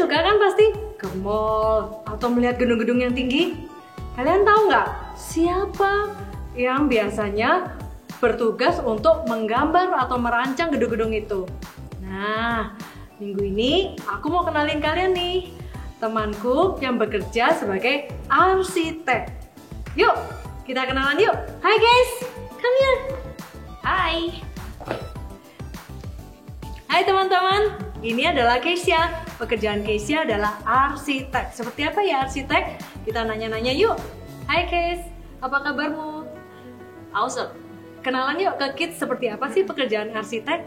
suka kan pasti ke mall atau melihat gedung-gedung yang tinggi? Kalian tahu nggak siapa yang biasanya bertugas untuk menggambar atau merancang gedung-gedung itu? Nah, minggu ini aku mau kenalin kalian nih, temanku yang bekerja sebagai arsitek. Yuk, kita kenalan yuk. Hai guys, come here. Hai. Hai teman-teman, ini adalah Keisha. Pekerjaan Keisha adalah arsitek. Seperti apa ya arsitek? Kita nanya-nanya yuk. Hai Keis, apa kabarmu? Awesome. Kenalan yuk ke kids, seperti apa sih pekerjaan arsitek?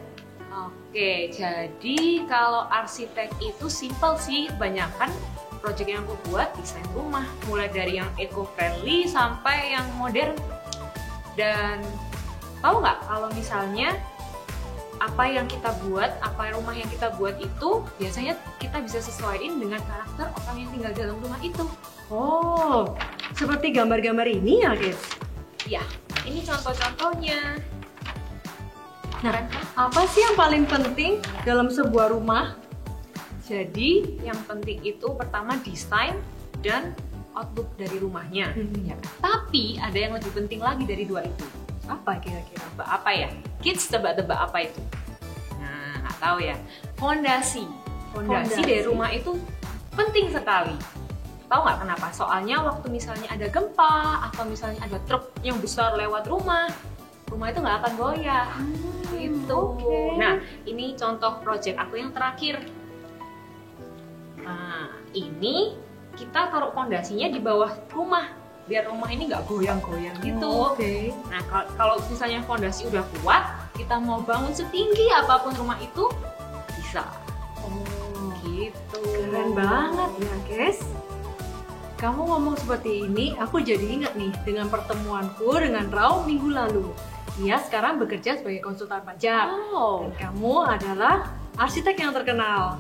Oke, jadi kalau arsitek itu simple sih. Kebanyakan proyek yang aku buat desain rumah, mulai dari yang eco-friendly sampai yang modern. Dan tahu nggak kalau misalnya apa yang kita buat, rumah yang kita buat itu biasanya kita bisa sesuaiin dengan karakter orang yang tinggal dalam rumah itu. Oh, seperti gambar-gambar ini ya guys? Ya, ini contoh-contohnya. Nah, apa sih yang paling penting dalam sebuah rumah? Jadi yang penting itu pertama desain dan outlook dari rumahnya. Ya. Tapi ada yang lebih penting lagi dari dua itu. Apa kira-kira? Apa ya? Kids tebak-tebak apa itu? Nah, nggak tahu ya. Fondasi dari rumah itu penting sekali. Tahu nggak kenapa? Soalnya waktu misalnya ada gempa atau misalnya ada truk yang besar lewat rumah itu nggak akan goyah. Gitu. Okay. Nah, ini contoh project aku yang terakhir. Nah, ini kita taruh fondasinya di bawah rumah biar rumah ini nggak goyang-goyang gitu. Oke. Nah, kalau misalnya fondasi udah kuat, kita mau bangun setinggi apapun rumah itu bisa. Gitu. Keren banget ya guys. Kamu ngomong seperti ini, aku jadi ingat nih dengan pertemuanku dengan Raul minggu lalu. Dia sekarang bekerja sebagai konsultan pajak. Dan kamu adalah arsitek yang terkenal.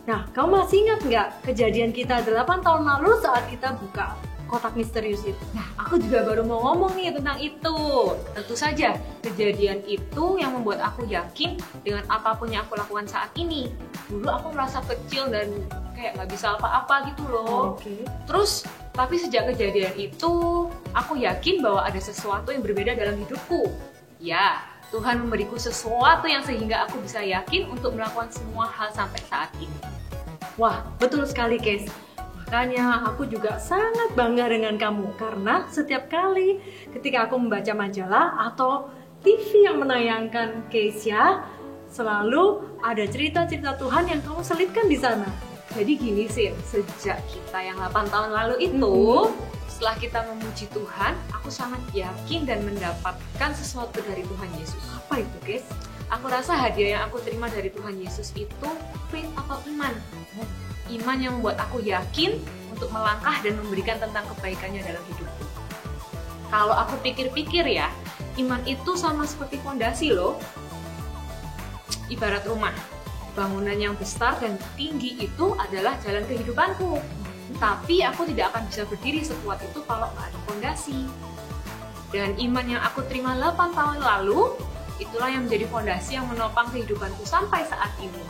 Nah, kamu masih ingat nggak kejadian kita 8 tahun lalu saat kita buka kotak misterius itu? Nah, aku juga baru mau ngomong nih tentang itu. Tentu saja, kejadian itu yang membuat aku yakin dengan apapun yang aku lakukan saat ini. Dulu aku merasa kecil dan kayak nggak bisa apa-apa gitu loh. Terus, tapi sejak kejadian itu, aku yakin bahwa ada sesuatu yang berbeda dalam hidupku. Ya, Tuhan memberiku sesuatu yang sehingga aku bisa yakin untuk melakukan semua hal sampai saat ini. Wah, betul sekali guys. Makanya aku juga sangat bangga dengan kamu karena setiap kali ketika aku membaca majalah atau TV yang menayangkan Keisha, selalu ada cerita-cerita Tuhan yang kamu selipkan di sana. Jadi gini sih, sejak kita yang 8 tahun lalu itu, setelah kita memuji Tuhan, aku sangat yakin dan mendapatkan sesuatu dari Tuhan Yesus. Apa itu guys? Aku rasa hadiah yang aku terima dari Tuhan Yesus itu faith atau iman. Iman yang membuat aku yakin untuk melangkah dan memberikan tentang kebaikannya dalam hidupku. Kalau aku pikir-pikir ya, iman itu sama seperti fondasi loh. Ibarat rumah, bangunan yang besar dan tinggi itu adalah jalan kehidupanku. Tapi aku tidak akan bisa berdiri sekuat itu kalau nggak ada fondasi. Dan iman yang aku terima 8 tahun lalu, itulah yang menjadi fondasi yang menopang kehidupanku sampai saat ini.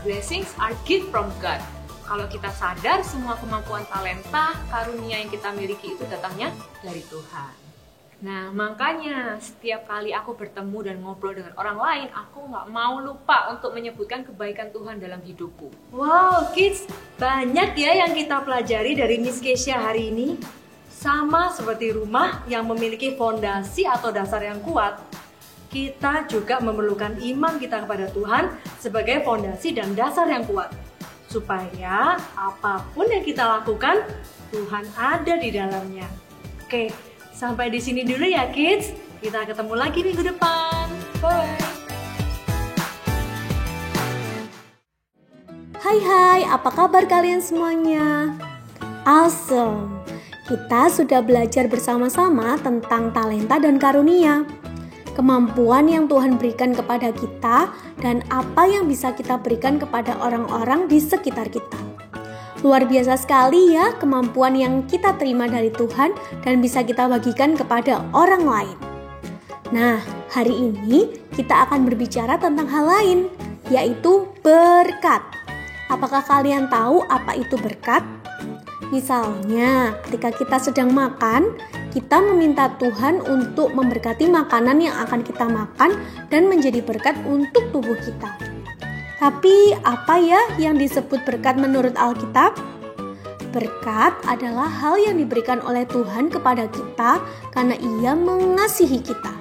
Blessings are gift from God. Kalau kita sadar semua kemampuan talenta, karunia yang kita miliki itu datangnya dari Tuhan. Nah, makanya setiap kali aku bertemu dan ngobrol dengan orang lain, aku nggak mau lupa untuk menyebutkan kebaikan Tuhan dalam hidupku. Wow, kids, banyak ya yang kita pelajari dari Miss Keisha hari ini. Sama seperti rumah yang memiliki fondasi atau dasar yang kuat, kita juga memerlukan iman kita kepada Tuhan sebagai fondasi dan dasar yang kuat. Supaya apapun yang kita lakukan, Tuhan ada di dalamnya. Oke, sampai di sini dulu ya kids. Kita ketemu lagi minggu depan. Bye. Hai, apa kabar kalian semuanya? Awesome! Kita sudah belajar bersama-sama tentang talenta dan karunia. Kemampuan yang Tuhan berikan kepada kita dan apa yang bisa kita berikan kepada orang-orang di sekitar kita. Luar biasa sekali ya kemampuan yang kita terima dari Tuhan dan bisa kita bagikan kepada orang lain. Nah, hari ini kita akan berbicara tentang hal lain, yaitu berkat. Apakah kalian tahu apa itu berkat? Misalnya, ketika kita sedang makan, kita meminta Tuhan untuk memberkati makanan yang akan kita makan dan menjadi berkat untuk tubuh kita. Tapi apa ya yang disebut berkat menurut Alkitab? Berkat adalah hal yang diberikan oleh Tuhan kepada kita karena Ia mengasihi kita.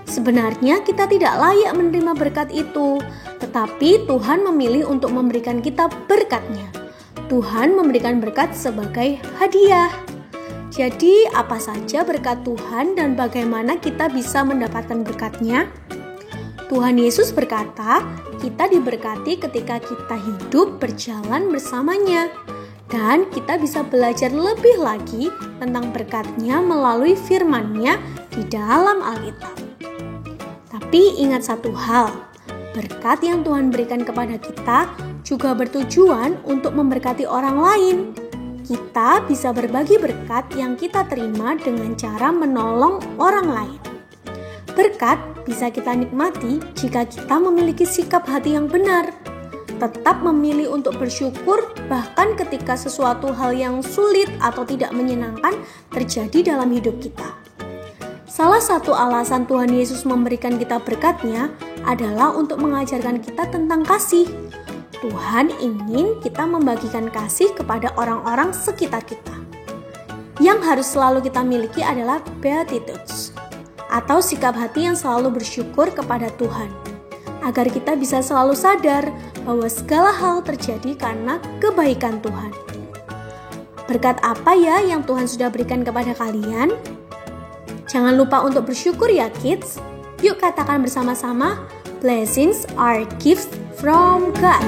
Sebenarnya kita tidak layak menerima berkat itu, tetapi Tuhan memilih untuk memberikan kita berkat-Nya. Tuhan memberikan berkat sebagai hadiah. Jadi, apa saja berkat Tuhan dan bagaimana kita bisa mendapatkan berkat-Nya? Tuhan Yesus berkata, kita diberkati ketika kita hidup berjalan bersamanya. Dan kita bisa belajar lebih lagi tentang berkat-Nya melalui firman-Nya di dalam Alkitab. Tapi ingat satu hal, berkat yang Tuhan berikan kepada kita juga bertujuan untuk memberkati orang lain. Kita bisa berbagi berkat yang kita terima dengan cara menolong orang lain. Berkat bisa kita nikmati jika kita memiliki sikap hati yang benar, tetap memilih untuk bersyukur bahkan ketika sesuatu hal yang sulit atau tidak menyenangkan terjadi dalam hidup kita. Salah satu alasan Tuhan Yesus memberikan kita berkat-Nya adalah untuk mengajarkan kita tentang kasih. Tuhan ingin kita membagikan kasih kepada orang-orang sekitar kita. Yang harus selalu kita miliki adalah beatitudes, atau sikap hati yang selalu bersyukur kepada Tuhan, agar kita bisa selalu sadar bahwa segala hal terjadi karena kebaikan Tuhan. Berkat apa ya yang Tuhan sudah berikan kepada kalian? Jangan lupa untuk bersyukur ya kids. Yuk katakan bersama-sama, blessings are gifts from God.